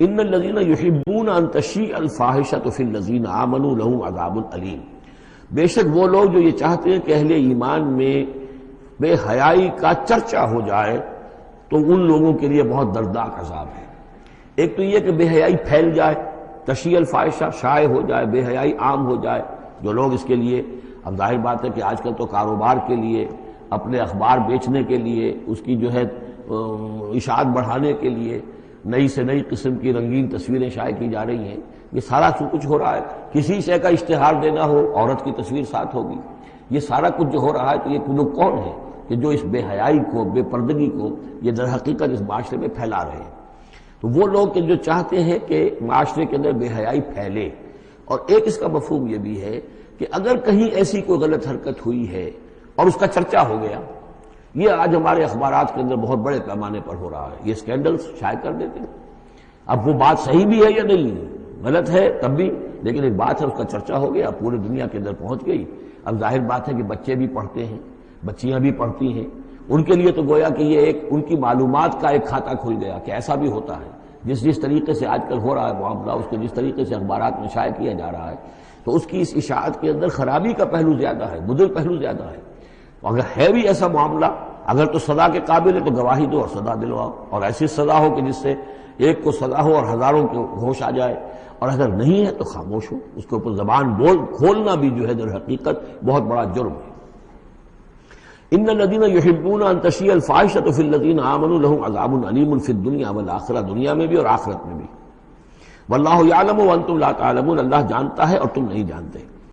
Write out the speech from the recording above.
ان الذین یحبون ان تشیع الفاحشۃ فی الذین آمنوا لہم عذاب علیم، بے شک وہ لوگ جو یہ چاہتے ہیں کہ اہل ایمان میں بے حیائی کا چرچا ہو جائے تو ان لوگوں کے لیے بہت دردناک عذاب ہے۔ ایک تو یہ کہ بے حیائی پھیل جائے، تشیع الفاحشہ شائع ہو جائے، بے حیائی عام ہو جائے، جو لوگ اس کے لیے، اب ظاہر بات ہے کہ آج کل تو کاروبار کے لیے، اپنے اخبار بیچنے کے لیے، اس کی جو ہے اشاعت بڑھانے کے لیے نئی سے نئی قسم کی رنگین تصویریں شائع کی جا رہی ہیں، یہ سارا کچھ ہو رہا ہے۔ کسی شے کا اشتہار دینا ہو، عورت کی تصویر ساتھ ہوگی، یہ سارا کچھ جو ہو رہا ہے، تو یہ لوگ کون ہیں کہ جو اس بے حیائی کو، بے پردگی کو یہ در حقیقت اس معاشرے میں پھیلا رہے ہیں؟ تو وہ لوگ کہ جو چاہتے ہیں کہ معاشرے کے اندر بے حیائی پھیلے، اور ایک اس کا مفہوم یہ بھی ہے کہ اگر کہیں ایسی کوئی غلط حرکت ہوئی ہے اور اس کا چرچا ہو گیا، یہ آج ہمارے اخبارات کے اندر بہت بڑے پیمانے پر ہو رہا ہے، یہ اسکینڈلز شائع کر دیتے ہیں۔ اب وہ بات صحیح بھی ہے یا نہیں، غلط ہے تب بھی، لیکن ایک بات ہے اس کا چرچا ہو گیا، پورے دنیا کے اندر پہنچ گئی۔ اب ظاہر بات ہے کہ بچے بھی پڑھتے ہیں، بچیاں بھی پڑھتی ہیں، ان کے لیے تو گویا کہ یہ ایک ان کی معلومات کا ایک کھاتہ کھل گیا کہ ایسا بھی ہوتا ہے۔ جس طریقے سے آج کل ہو رہا ہے معاملہ، اس کو جس طریقے سے اخبارات میں شائع کیا جا رہا ہے، تو اس کی اس اشاعت کے اندر خرابی کا پہلو زیادہ ہے، مضر پہلو زیادہ ہے۔ اگر ہے بھی ایسا معاملہ، اگر تو سزا کے قابل ہے تو گواہی دو اور سزا دلواؤ، اور ایسی سزا ہو کہ جس سے ایک کو سزا ہو اور ہزاروں کو ہوش آ جائے، اور اگر نہیں ہے تو خاموش ہو، اس کے اوپر زبان کھولنا بھی جو ہے در حقیقت بہت بڑا جرم ہے۔ ان الذین یحبون ان تشیع الفاحشۃ فی الذین آمنوا لہم عذاب علیم فی الدنیا والآخرہ، دنیا میں بھی اور آخرت میں بھی۔ واللہ یعلم وانتم لا تعلمون، اللہ جانتا ہے اور تم نہیں جانتے۔